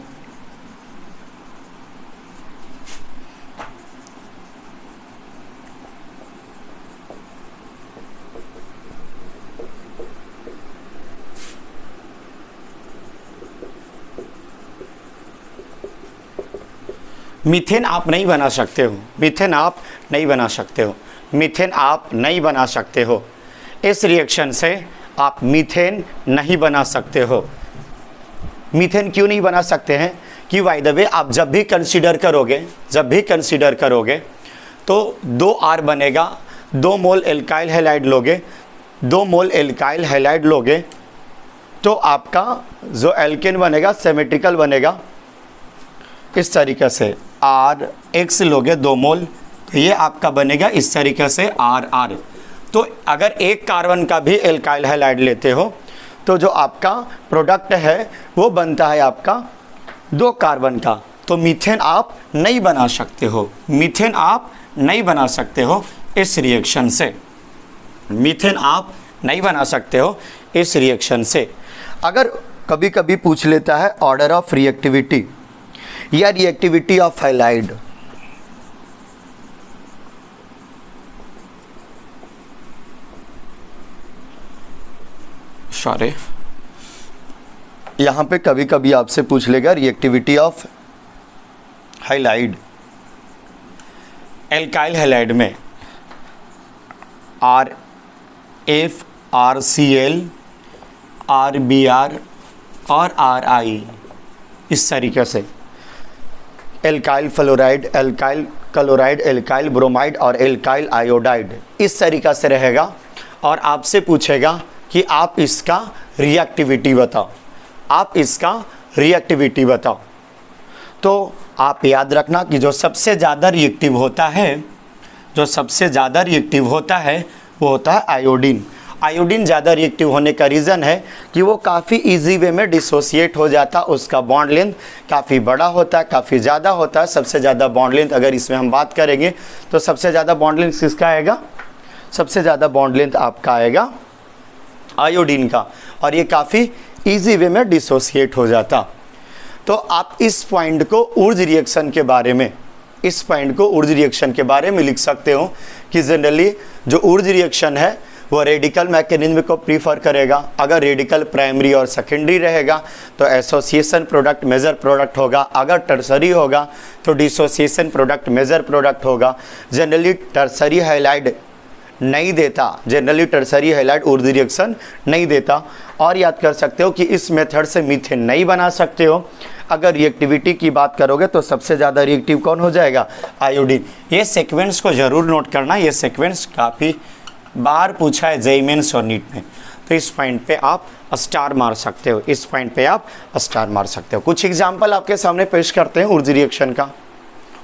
मीथेन आप नहीं बना सकते हो, मीथेन आप नहीं बना सकते हो, मीथेन आप नहीं बना सकते हो। इस रिएक्शन से आप मीथेन नहीं बना सकते हो। मीथेन क्यों नहीं बना सकते हैं? कि बाय द वे आप जब भी कंसीडर करोगे तो 2R बनेगा, 2 मोल एल्काइल हैलाइड लोगे, 2 मोल एल्काइल हैलाइड लोगे तो आपका जो एल्केन बनेगा सिमेट्रिकल बनेगा इस तरीके से। RX लोगे 2 मोल तो ये आपका बनेगा इस तरीके से RR। तो अगर एक कार्बन का भी एल्काइल हैलाइड लेते हो तो जो आपका प्रोडक्ट है वो बनता है आपका 2 कार्बन का। तो मीथेन आप नहीं बना सकते हो, मीथेन आप नहीं बना सकते हो इस रिएक्शन से, मीथेन आप नहीं बना सकते हो इस रिएक्शन से। अगर कभी कभी पूछ लेता है ऑर्डर ऑफ रिएक्टिविटी या रिएक्टिविटी ऑफ हैलाइड, सॉरी यहाँ पे कभी कभी आपसे पूछ लेगा reactivity of halide. Alkyl halide में RF, RCl, RBr और RI इस तरीके से, alkyl fluoride, alkyl chloride, alkyl bromide और एल्काइल आयोडाइड इस तरीक़ा से रहेगा। और आपसे पूछेगा कि आप इसका रिएक्टिविटी बताओ, आप इसका रिएक्टिविटी बताओ। तो आप याद रखना कि जो सबसे ज़्यादा रिएक्टिव होता है, जो सबसे ज़्यादा रिएक्टिव होता है वो होता है आयोडीन। आयोडीन ज़्यादा रिएक्टिव होने का रीज़न है कि वो काफ़ी इजी वे में डिसोसिएट हो जाता, उसका बॉन्ड लेंथ काफ़ी बड़ा होता है, काफ़ी ज़्यादा होता है। सबसे ज़्यादा बॉन्ड लेंथ अगर इसमें हम बात करेंगे तो सबसे ज़्यादा बॉन्ड लेंथ किसका आएगा? सबसे ज़्यादा बॉन्ड लेंथ आपका आएगा आयोडीन का, और ये काफ़ी इजी वे में डिसोसिएट हो जाता। तो आप इस पॉइंट को ऊर्ज रिएक्शन के बारे में, इस पॉइंट को ऊर्ज रिएक्शन के बारे में लिख सकते हो कि जनरली जो ऊर्ज रिएक्शन है वो रेडिकल मैकेनिज्म को प्रीफर करेगा। अगर रेडिकल प्राइमरी और सेकेंडरी रहेगा तो एसोसिएशन प्रोडक्ट मेजर प्रोडक्ट होगा, अगर टर्सरी होगा तो डिसोसिएशन प्रोडक्ट मेजर प्रोडक्ट होगा। जनरली टर्सरी हाइलाइड नहीं देता, generally tertiary halide Wurtz reaction नहीं देता। और याद कर सकते हो कि इस मेथड से मीथेन नहीं बना सकते हो। अगर रिएक्टिविटी की बात करोगे तो सबसे ज़्यादा रिएक्टिव कौन हो जाएगा? आयोडीन। ये सीक्वेंस को ज़रूर नोट करना, ये सीक्वेंस काफ़ी बार पूछा है जेईई मेंस और नीट में। तो इस पॉइंट पे आप स्टार मार सकते हो, इस पॉइंट पे आप स्टार मार सकते हो। कुछ एग्जाम्पल आपके सामने पेश करते हैं ऊर्ज रिएक्शन का,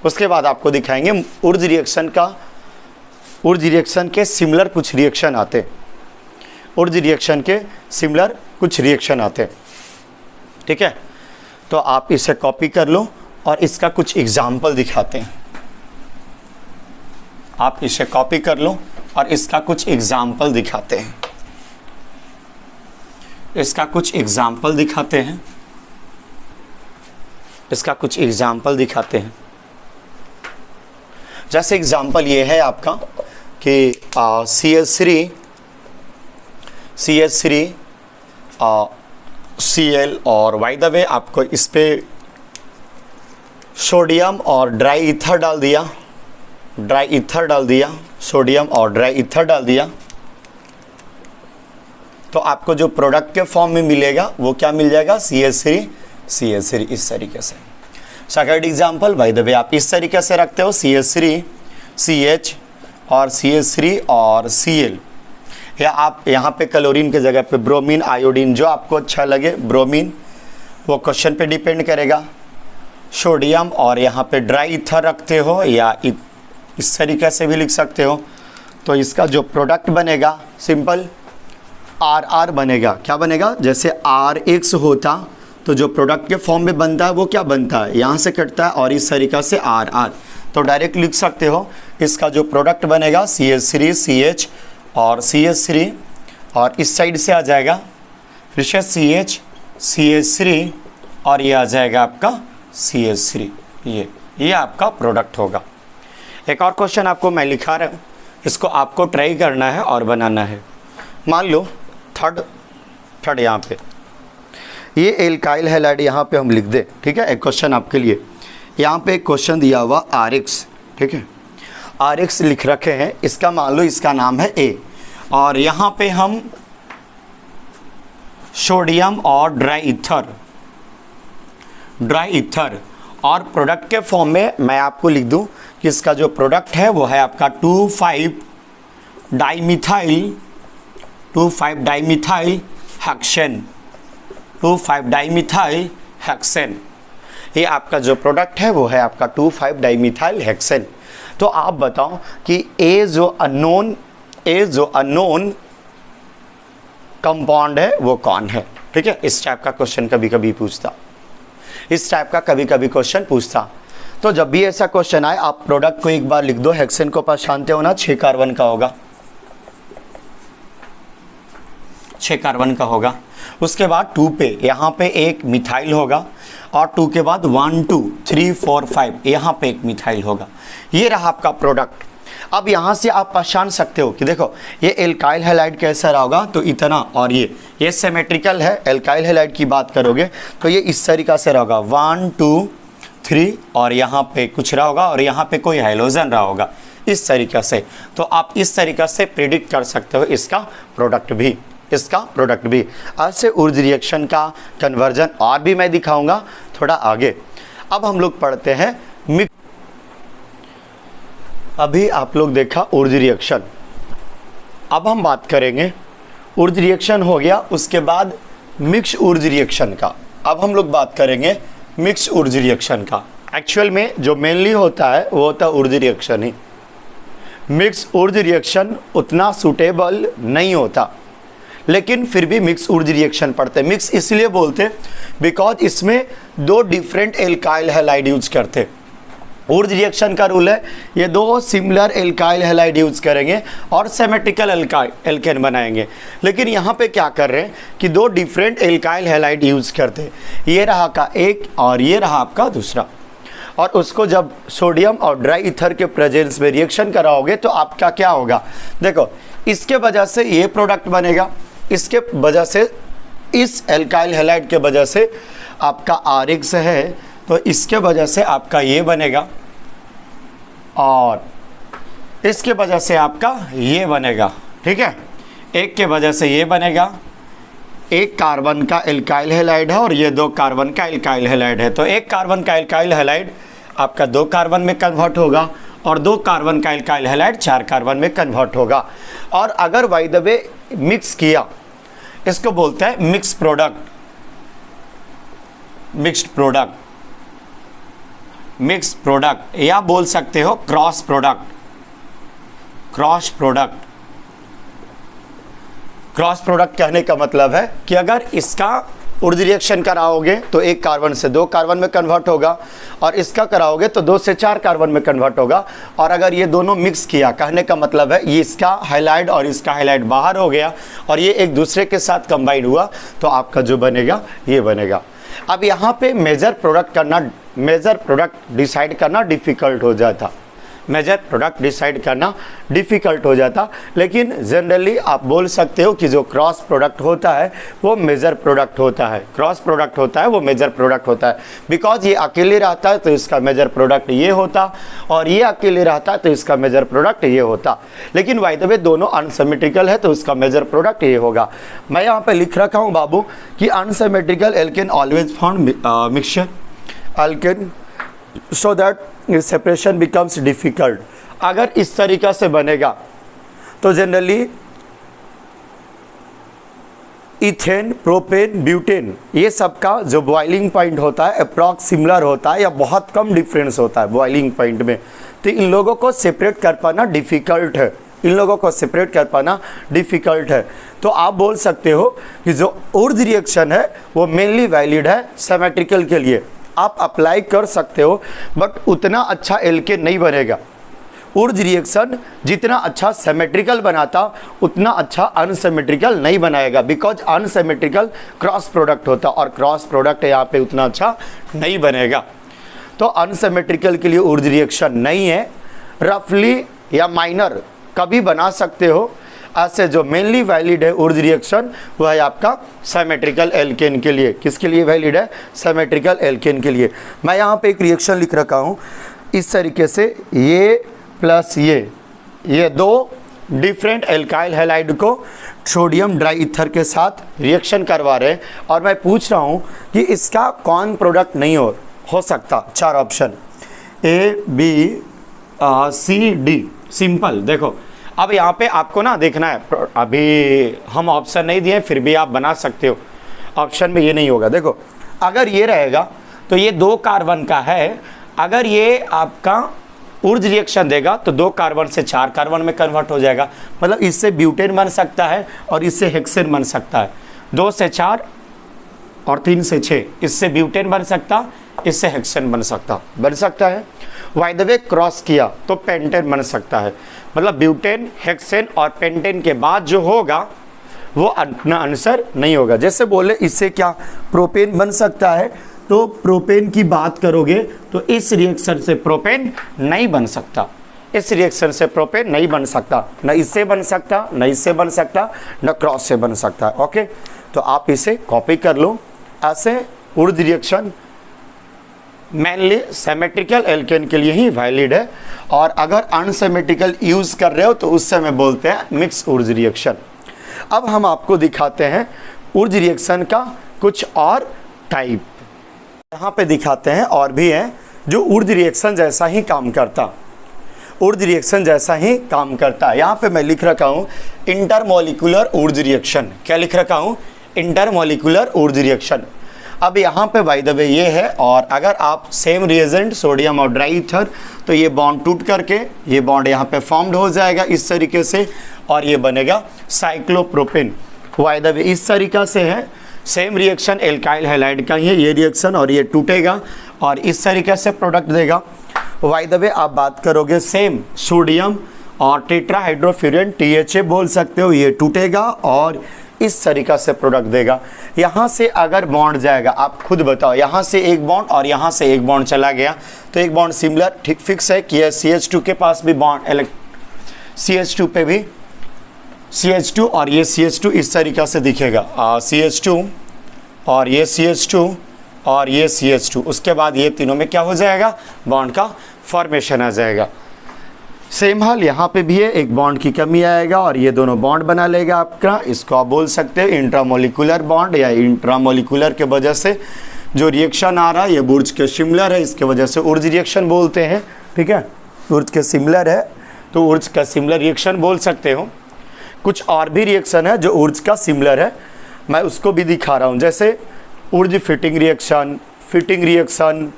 उसके बाद आपको दिखाएंगे ऊर्ज रिएक्शन का, ऊर्ज रिएक्शन के सिमिलर कुछ रिएक्शन आते, ऊर्ज रिएक्शन के सिमिलर कुछ रिएक्शन आते। ठीक है, तो आप इसे कॉपी कर लो और इसका कुछ एग्जाम्पल दिखाते हैं। आप इसे कॉपी कर लो और इसका कुछ एग्जाम्पल दिखाते हैं, इसका कुछ एग्जाम्पल दिखाते हैं, इसका कुछ एग्जाम्पल दिखाते हैं। जैसे एग्जाम्पल ये है आपका कि CH3 Cl और बाय द वे आपको इस पे सोडियम और ड्राई ईथर डाल दिया, सोडियम और ड्राई ईथर डाल दिया, तो आपको जो प्रोडक्ट के फॉर्म में मिलेगा वो क्या मिल जाएगा, CH3 इस तरीके से। सेकंड एग्जांपल बाय द वे आप इस तरीके से रखते हो CH3 CH और CH3 और Cl, या आप यहाँ पे क्लोरीन की जगह पे ब्रोमीन, आयोडीन, जो आपको अच्छा लगे, ब्रोमीन, वो क्वेश्चन पे डिपेंड करेगा। सोडियम और यहाँ पे ड्राई ईथर रखते हो या इस तरीके से भी लिख सकते हो। तो इसका जो प्रोडक्ट बनेगा सिंपल RR बनेगा। क्या बनेगा, जैसे RX होता तो जो प्रोडक्ट के फॉर्म में बनता है वो क्या बनता है, यहाँ से कटता है और इस तरीक़ा से RR, तो डायरेक्ट लिख सकते हो इसका जो प्रोडक्ट बनेगा CH3 CH और CH3, और इस साइड से आ जाएगा फिर से CH CH3 और ये आ जाएगा आपका CH3, ये आपका प्रोडक्ट होगा। एक और क्वेश्चन आपको मैं लिखा रहा हूँ, इसको आपको ट्राई करना है और बनाना है। मान लो थर्ड यहाँ पे ये एल्काइल हैलाइड यहाँ पे हम लिख दें, ठीक है। एक क्वेश्चन आपके लिए, यहाँ पे एक क्वेश्चन दिया हुआ RX, ठीक है, RX लिख रखे हैं, इसका मान लो इसका नाम है A, और यहाँ पे हम सोडियम और ड्राई ईथर और प्रोडक्ट के फॉर्म में मैं आपको लिख दूं कि इसका जो प्रोडक्ट है वो है आपका 2,5 डाइमिथाइल हेक्सेन, ये आपका जो प्रोडक्ट है वो है आपका 2,5 डाइमिथाइल हेक्सेन। तो आप बताओ कि ए जो अननोन कंपाउंड है वो कौन है, ठीक है। इस टाइप का क्वेश्चन कभी कभी पूछता, तो जब भी ऐसा क्वेश्चन आए आप प्रोडक्ट को एक बार लिख दो। हेक्सेन को पहचानते हो ना, 6 कार्बन का होगा, 6 कार्बन का होगा। उसके बाद 2 पे यहाँ पे एक मिथाइल होगा, और 2 के बाद 1 2 3 4 5 यहाँ पे एक मिथाइल होगा। ये रहा आपका प्रोडक्ट। अब यहाँ से आप पहचान सकते हो कि देखो ये एल्काइल हैलाइड कैसा रहा होगा, तो इतना, और ये सिमेट्रिकल है। एल्काइल हैलाइड की बात करोगे तो ये इस तरीक़ा से रहा होगा 1 2 3, और यहाँ पे कुछ रहा होगा और यहाँ पे कोई हाइड्रोजन रहा होगा, इस तरीक़ा से। तो आप इस तरीक़ा से प्रिडिक्ट कर सकते हो इसका प्रोडक्ट भी। ऐसे ऊर्ज रिएक्शन का कन्वर्जन और भी मैं दिखाऊंगा थोड़ा आगे। अब हम लोग पढ़ते हैं मिक्स। अभी आप लोग देखा ऊर्ज रिएक्शन, अब हम बात करेंगे ऊर्ज रिएक्शन हो गया, उसके बाद मिक्स ऊर्ज रिएक्शन का। अब हम लोग बात करेंगे मिक्स ऊर्ज रिएक्शन का। एक्चुअल में जो मेनली होता है वो होता है ऊर्ज रिएक्शन ही। मिक्स ऊर्ज रिएक्शन उतना सूटेबल नहीं होता, लेकिन फिर भी मिक्स ऊर्ज रिएक्शन पढ़ते हैं। मिक्स इसलिए बोलते बिकॉज इसमें 2 डिफरेंट एल्काइल हैलाइड यूज करते। ऊर्ज रिएक्शन का रूल है ये 2 सिमिलर एल्काइल हैलाइड यूज करेंगे और सिमेट्रिकल एल्केन बनाएंगे। लेकिन यहाँ पे क्या कर रहे हैं कि 2 डिफरेंट एल्काइल हैलाइड यूज करते, ये रहा का एक और ये रहा आपका दूसरा, और उसको जब सोडियम और ड्राई ईथर के प्रेजेंस में रिएक्शन कराओगे तो आपका क्या होगा, देखो इसके वजह से ये प्रोडक्ट बनेगा, इसके वजह से इस एल्काइल हैलाइड के वजह से आपका RX है, तो इसके वजह से आपका ये बनेगा, और इसके वजह से आपका ये बनेगा, ठीक है। एक के वजह से ये बनेगा, एक कार्बन का एल्काइल हैलाइड है और ये 2 कार्बन का एल्काइल हैलाइड है, तो 1 कार्बन का एल्काइल हैलाइड आपका 2 कार्बन में कन्वर्ट होगा, और 2 कार्बन का एल्काइल हैलाइड 4 कार्बन में कन्वर्ट होगा। और अगर बाय द वे मिक्स किया, इसको बोलते हैं मिक्स प्रोडक्ट, मिक्स प्रोडक्ट, या बोल सकते हो क्रॉस प्रोडक्ट। क्रॉस प्रोडक्ट कहने का मतलब है कि अगर इसका ऊर्ज रिएक्शन कराओगे तो 1 कार्बन से 2 कार्बन में कन्वर्ट होगा, और इसका कराओगे तो 2 से 4 कार्बन में कन्वर्ट होगा। और अगर ये दोनों मिक्स किया, कहने का मतलब है ये इसका हाइलाइड और इसका हाइलाइड बाहर हो गया और ये एक दूसरे के साथ कंबाइन हुआ, तो आपका जो बनेगा ये बनेगा। अब यहाँ पे मेजर प्रोडक्ट डिसाइड करना डिफ़िकल्ट हो जाता। मेजर प्रोडक्ट डिसाइड करना डिफ़िकल्ट हो जाता। लेकिन जनरली आप बोल सकते हो कि जो क्रॉस प्रोडक्ट होता है वो मेजर प्रोडक्ट होता है, क्रॉस प्रोडक्ट होता है वो मेजर प्रोडक्ट होता है। बिकॉज ये अकेले रहता है तो इसका मेजर प्रोडक्ट ये होता, और ये अकेले रहता है तो इसका मेजर प्रोडक्ट ये होता। लेकिन बाय द वे दोनों अनसिमेट्रिकल है तो उसका मेजर प्रोडक्ट ये होगा। मैं यहाँ पे लिख रखा हूँ बाबू कि unsymmetrical alkane always found mixture alkane so that separation becomes difficult. अगर इस तरीका से बनेगा तो जनरली इथेन, प्रोपेन, ब्यूटेन ये सब का जो बॉइलिंग पॉइंट होता है अप्रॉक्स सिमिलर होता है या बहुत कम डिफरेंस होता है बॉइलिंग पॉइंट में। तो इन लोगों को सेपरेट कर पाना डिफ़िकल्ट है, इन लोगों को सेपरेट कर पाना डिफ़िकल्ट है। तो आप बोल सकते हो कि जो ऊर्ज रिएक्शन है वो मेनली वैलिड है सिमेट्रिकल के लिए। आप अप्लाई कर सकते हो बट उतना अच्छा एल्केन नहीं बनेगा। ऊर्ज रिएक्शन जितना अच्छा सिमेट्रिकल बनाता उतना अच्छा अनसिमेट्रिकल नहीं बनाएगा, बिकॉज अनसिमेट्रिकल क्रॉस प्रोडक्ट होता और क्रॉस प्रोडक्ट यहाँ पे उतना अच्छा नहीं बनेगा। तो अनसिमेट्रिकल के लिए ऊर्ज रिएक्शन नहीं है। रफली या माइनर कभी बना सकते हो। ऐसे जो मेनली वैलिड है ऊर्ज रिएक्शन वह है आपका सिमेट्रिकल एल्केन के लिए। किसके लिए वैलिड है? सिमेट्रिकल एल्केन के लिए। मैं यहाँ पे एक रिएक्शन लिख रखा हूँ इस तरीके से, ये प्लस ये दो डिफरेंट एल्काइल हैलाइड को सोडियम ड्राई ईथर के साथ रिएक्शन करवा रहे हैं और मैं पूछ रहा हूँ कि इसका कौन प्रोडक्ट नहीं हो सकता। 4 option A, B, C, D। Simple. देखो अब यहाँ पे आपको ना देखना है, अभी हम ऑप्शन नहीं दिए फिर भी आप बना सकते हो। ऑप्शन में ये नहीं होगा। देखो अगर ये रहेगा तो ये 2 कार्बन का है, अगर ये आपका ऊर्ज रिएक्शन देगा तो 2 कार्बन से 4 कार्बन में कन्वर्ट हो जाएगा। मतलब इससे ब्यूटेन बन सकता है और इससे हेक्सेन बन सकता है। 2 से 4 और 3 से 6 इससे ब्यूटेन बन सकता, इससे हेक्सेन बन सकता है। बाय द वे क्रॉस किया तो पेंटेन बन सकता है। मतलब ब्यूटेन, हेक्सेन और पेंटेन के बाद जो होगा वो अपना आंसर नहीं होगा। जैसे बोले इससे क्या प्रोपेन बन सकता है, तो प्रोपेन की बात करोगे तो इस रिएक्शन से प्रोपेन नहीं बन सकता, इस रिएक्शन से प्रोपेन नहीं बन सकता, न इससे बन सकता, न इससे बन सकता, न क्रॉस से बन सकता। ओके, तो आप इसे कॉपी कर लो। ऐसे Wurtz reaction mainly symmetrical alkane के लिए ही वैलिड है, और अगर अनसिमेट्रिकल यूज़ कर रहे हो तो उस समय बोलते हैं मिक्स ऊर्ज रिएक्शन। अब हम आपको दिखाते हैं ऊर्ज रिएक्शन का कुछ और टाइप यहाँ पे दिखाते हैं, और भी हैं जो ऊर्ज रिएक्शन जैसा ही काम करता, ऊर्ज रिएक्शन जैसा ही काम करता है। यहाँ पे मैं लिख रखा हूँ इंटरमोलिकुलर ऊर्ज रिएक्शन। क्या लिख रखा हूँ? Intermolecular Wurtz reaction. अब यहाँ पे बाय द वे ये है, और अगर आप सेम रिएजेंट सोडियम और ड्राई ईथर, तो ये बॉन्ड टूट करके ये बॉन्ड यहाँ पे फॉर्म्ड हो जाएगा इस तरीके से, और ये बनेगा साइक्लोप्रोपेन। बाय द वे इस तरीका से है, सेम रिएक्शन एल्काइल हैलाइड का ही है ये रिएक्शन, और ये टूटेगा और इस तरीके से प्रोडक्ट देगा। बाय द वे आप बात करोगे सेम सोडियम और टेट्राहाइड्रोफ्यूरन THA बोल सकते हो, ये टूटेगा और इस तरीका से प्रोडक्ट देगा। यहाँ से अगर बॉन्ड जाएगा, आप खुद बताओ, यहाँ से एक बॉन्ड और यहाँ से एक बॉन्ड चला गया तो एक बॉन्ड सिमिलर ठीक फिक्स है कि CH2 के पास भी बॉन्ड, CH2 पे भी CH2 और ये CH2 इस तरीका से दिखेगा, CH2 और ये CH2 और ये CH2। उसके बाद ये तीनों में क्या हो जाएगा? बॉन्ड का फॉर्मेशन आ जाएगा। सेम हाल यहाँ पे भी है, एक बॉन्ड की कमी आएगा और ये दोनों बॉन्ड बना लेगा आपका। इसको आप बोल सकते हो इंट्रामोलिकुलर बॉन्ड, या इंट्रामोलिकुलर के वजह से जो रिएक्शन आ रहा है ये ऊर्ज के सिमिलर है, इसके वजह से ऊर्ज रिएक्शन बोलते हैं। ठीक है, ऊर्ज के सिमिलर है तो ऊर्ज का सिमिलर रिएक्शन बोल सकते हो। कुछ और भी रिएक्शन है जो ऊर्ज का सिमिलर है, मैं उसको भी दिखा रहा हूँ। जैसे ऊर्ज फिटिंग रिएक्शन,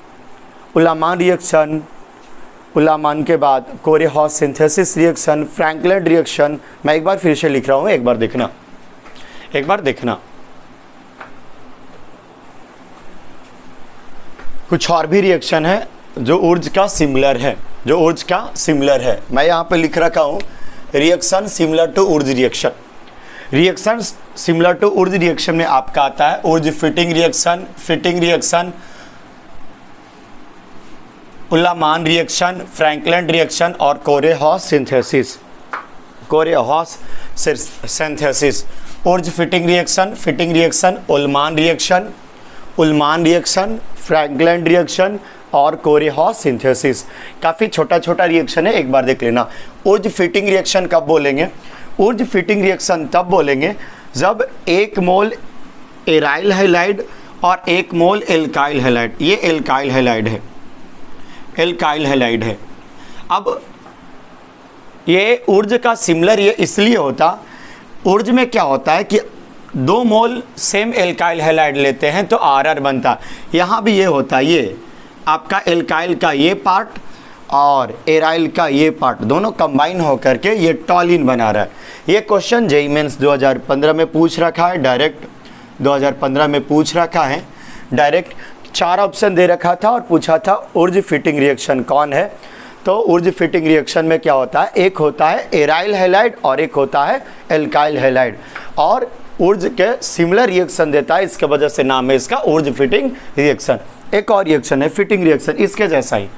उलामान रिएक्शन, उलामान के बाद कोरेहॉस सिंथेसिस रिएक्शन, फ्रैंकलिन रिएक्शन। मैं एक बार फिर से लिख रहा हूँ, एक बार देखना। कुछ और भी रिएक्शन है जो ऊर्ज का सिमिलर है, मैं यहाँ पे लिख रखा हूँ reaction similar to Wurtz reaction. Reaction similar to Wurtz reaction में आपका आता है Wurtz Fittig reaction, Ullmann reaction, Franklin reaction और Corey House synthesis. Corey House synthesis, Wurtz Fittig reaction, Ullmann reaction, Franklin reaction और कोरेहॉस सिंथेसिस। काफ़ी छोटा छोटा रिएक्शन है, एक बार देख लेना। उर्ज फिटिंग रिएक्शन कब बोलेंगे? उर्ज फिटिंग रिएक्शन तब बोलेंगे जब 1 मोल एराइल हैलाइड और 1 मोल एल्काइल हैलाइड, ये एल्काइल हैलाइड है। अब ये ऊर्ज का सिमिलर ये इसलिए होता, ऊर्ज में क्या होता है कि 2 मोल सेम एल्काइल हैलाइड लेते हैं तो RR बनता। यहाँ भी ये होता है, ये आपका एल्काइल का ये पार्ट और एराइल का ये पार्ट दोनों कंबाइन होकर के ये टॉलिन बना रहा है। ये क्वेश्चन जेईई मेंस 2015 में पूछ रखा है, डायरेक्ट 2015 में पूछ रखा है डायरेक्ट। 4 ऑप्शन दे रखा था और पूछा था ऊर्ज फिटिंग रिएक्शन कौन है। तो ऊर्ज फिटिंग रिएक्शन में क्या होता है, एक होता है एराइल हैलाइड और एक होता है एल्काइल हैलाइड, और ऊर्ज के सिमिलर रिएक्शन देता है, इसके वजह से नाम है इसका ऊर्ज फिटिंग रिएक्शन। एक और रिएक्शन है फिटिंग रिएक्शन, इसके जैसा ही।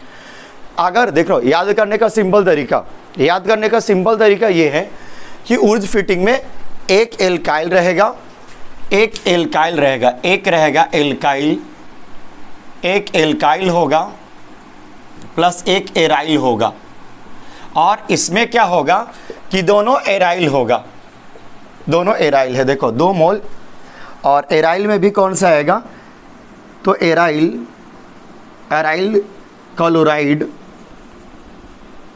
अगर देखो याद करने का सिंपल तरीका ये है कि ऊर्ज फिटिंग में एक एल्काइल रहेगा, एक एल्काइल होगा प्लस एक एराइल होगा, और इसमें क्या होगा कि दोनों एराइल है। देखो 2 मोल, और एराइल में भी कौन सा आएगा, तो एराइल क्लोराइड,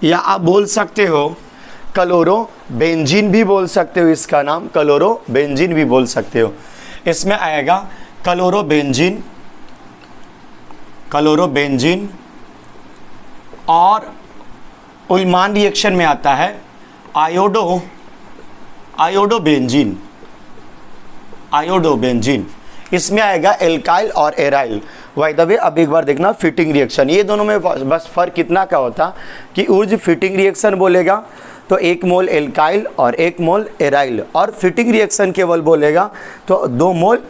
या आप बोल सकते हो क्लोरोबेंजीन भी बोल सकते हो, इसका नाम क्लोरोबेंजीन भी बोल सकते हो। इसमें आएगा क्लोरोबेंजीन और उल्मान रिएक्शन में आता है आयोडोबेंजीन। इसमें आएगा एल्काइल और एराइल। बाय द वे अब एक बार देखना फिटिंग रिएक्शन, ये दोनों में बस फर्क कितना का होता कि ऊर्ज फिटिंग रिएक्शन बोलेगा तो 1 मोल एल्काइल और 1 मोल एराइल, और फिटिंग रिएक्शन केवल बोलेगा तो 2 मोल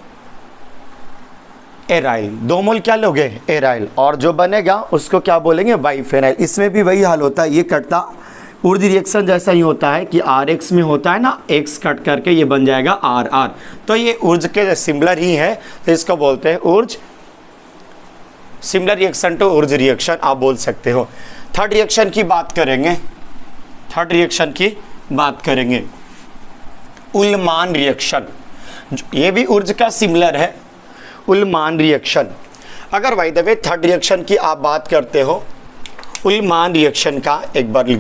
एराइल। 2 मोल क्या लोगे, एराइल, और जो बनेगा उसको क्या बोलेंगे, बाइफेनाइल। इसमें भी वही हाल होता है, ये कटता ऊर्ज रिएक्शन जैसा ही होता है कि RX में होता है ना, X कट करके ये बन जाएगा RR। तो ये ऊर्ज के सिमिलर ही है, तो इसको बोलते हैं Wurtz similar reaction to Wurtz reaction आप बोल सकते हो। थर्ड रिएक्शन की बात करेंगे, उल्मान रिएक्शन। ये भी ऊर्ज का सिमिलर है, उल्मान रिएक्शन। अगर bye the way third reaction की आप बात करते हो, उल्मान रिएक्शन का एक बार लिख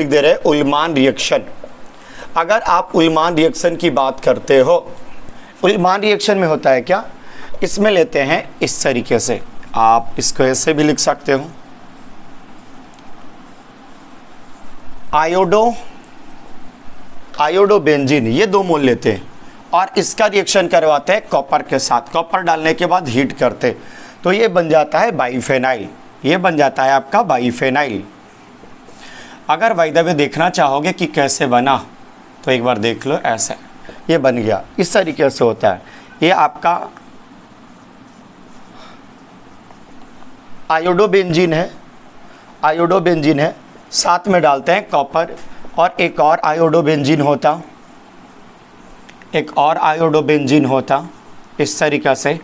दे रहे उल्मान रिएक्शन। अगर आप उल्मान रिएक्शन की बात करते हो, उल्मान रिएक्शन में होता है क्या, इसमें लेते हैं इस तरीके से, आप इसको ऐसे भी लिख सकते हो, आयोडोबेंजीन, ये 2 मोल लेते हैं और इसका रिएक्शन करवाते हैं कॉपर के साथ। कॉपर डालने के बाद हीट करते तो ये बन जाता है बाइफेनाइल, ये बन जाता है आपका बाइफेनाइल। अगर बाय द वे देखना चाहोगे कि कैसे बना तो एक बार देख लो, ऐसे ये बन गया, इस तरीके से होता है। ये आपका आयोडोबेंजीन है, साथ में डालते हैं कॉपर, और एक और आयोडोबेंजीन होता इस तरीक़े से,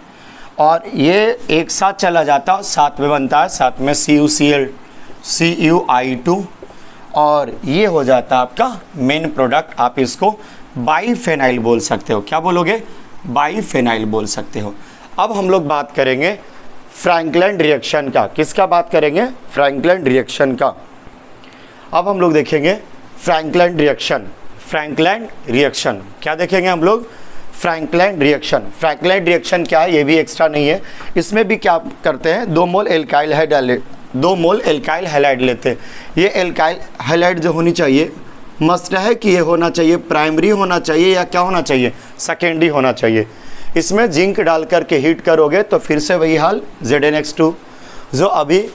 और ये एक साथ चला जाता है, साथ में बनता है, साथ में CuCl2, और ये हो जाता है आपका मेन प्रोडक्ट। आप इसको बाइफेनाइल बोल सकते हो। क्या बोलोगे, बाइफेनाइल बोल सकते हो। अब हम लोग बात करेंगे फ्रैंकलिन रिएक्शन का। किसका बात करेंगे, फ्रैंकलिन रिएक्शन का। अब हम लोग देखेंगे फ्रैंकलिन रिएक्शन। क्या देखेंगे हम लोग, फ्रैंकलिन रिएक्शन क्या है, ये भी एक्स्ट्रा नहीं है। इसमें भी क्या करते हैं, 2 मोल एल्काइल हैलाइड लेते हैं। ये एल्काइल हैलाइड जो होनी चाहिए, मस्ट है कि ये होना चाहिए प्राइमरी होना चाहिए, या क्या होना चाहिए, सेकेंडरी होना चाहिए। इसमें जिंक डाल करके हीट करोगे तो फिर से वही हाल, ZnX2 जो अभी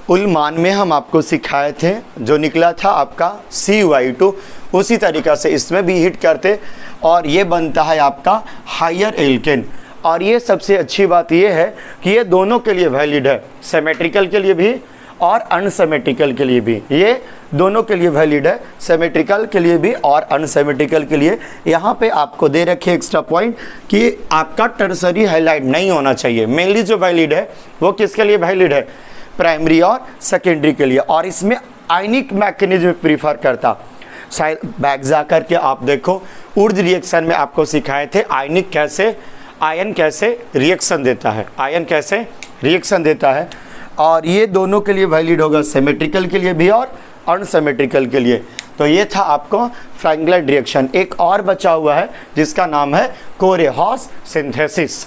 उल्मान में हम आपको सिखाए थे, जो निकला था आपका CuI2, उसी तरीक़ा से इसमें भी हीट करते और ये बनता है आपका हायर एल्केन। और ये सबसे अच्छी बात ये है कि ये दोनों के लिए वैलिड है, सिमेट्रिकल के लिए भी और अनसिमेट्रिकल के लिए भी। ये दोनों के लिए वैलिड है, सिमेट्रिकल के लिए भी और अनसिमेट्रिकल के लिए। यहाँ पे आपको दे रखे एक्स्ट्रा पॉइंट कि आपका टर्सरी हाईलाइट नहीं होना चाहिए। मेनली जो वैलिड है वो किसके लिए वैलिड है, प्राइमरी और सेकेंडरी के लिए। और इसमें आयनिक मैकेनिज्म प्रीफर करता। शायद बैक जा करके आप देखो, ऊर्ज रिएक्शन में आपको सिखाए थे आयन कैसे रिएक्शन देता है, आयन कैसे रिएक्शन देता है। और ये दोनों के लिए वैलिड होगा, सिमेट्रिकल के लिए भी और अनसिमेट्रिकल के लिए। तो ये था आपको फ्रैंकलिन रिएक्शन। एक और बचा हुआ है जिसका नाम है कोरे-हॉस सिंथेसिस।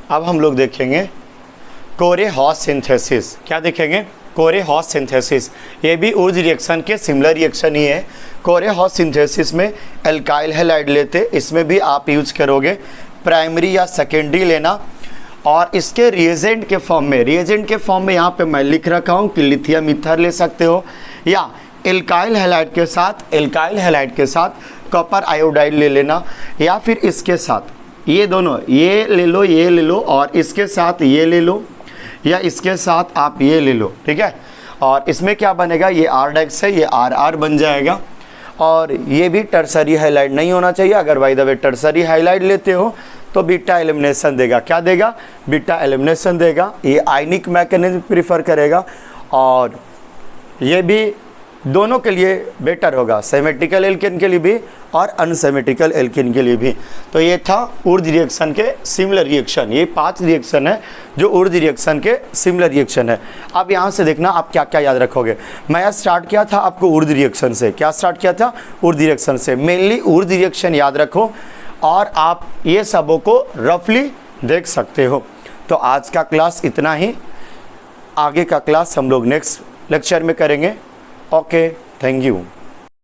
अब हम लोग देखेंगे कोरे-हॉस सिंथेसिस। क्या देखेंगे, कोरे-हॉस सिंथेसिस। ये भी ऊर्ज रिएक्शन के सिमिलर रिएक्शन ही है। कोरे-हॉस सिंथेसिस में एल्काइल हैलाइड लेते, इसमें भी आप यूज करोगे प्राइमरी या सेकेंडरी लेना। और इसके रिएजेंट के फॉर्म में यहाँ पे मैं लिख रखा हूँ कि लिथियम ईथर ले सकते हो, या एल्काइल हैलाइड के साथ कॉपर आयोडाइड ले लेना, या फिर इसके साथ ये दोनों, ये ले लो और इसके साथ ये ले लो, या इसके साथ आप ये ले लो, ठीक है। और इसमें क्या बनेगा, ये R-डेक्स है, ये RR बन जाएगा। और ये भी टर्सरी हाईलाइट नहीं होना चाहिए। अगर bye the way tertiary highlight लेते हो तो बीटा एलिमिनेशन देगा। क्या देगा, बीटा एलिमिनेशन देगा। ये आयनिक मैकेनिज्म प्रीफर करेगा और ये भी दोनों के लिए बेटर होगा, सिमेट्रिकल एल्केन के लिए भी और अनसिमेट्रिकल एल्केन के लिए भी। तो ये था ऊर्ज रिएक्शन के सिमिलर रिएक्शन। ये 5 रिएक्शन है जो ऊर्ज रिएक्शन के सिमिलर रिएक्शन है। अब यहाँ से देखना आप क्या क्या याद रखोगे। मैं स्टार्ट किया था आपको ऊर्ज रिएक्शन से। क्या स्टार्ट किया था, ऊर्ज रिएक्शन से। मेनली ऊर्ज रिएक्शन याद रखो और आप ये सबों को रफली देख सकते हो। तो आज का क्लास इतना ही, आगे का क्लास हम लोग नेक्स्ट लेक्चर में करेंगे। Okay, thank you.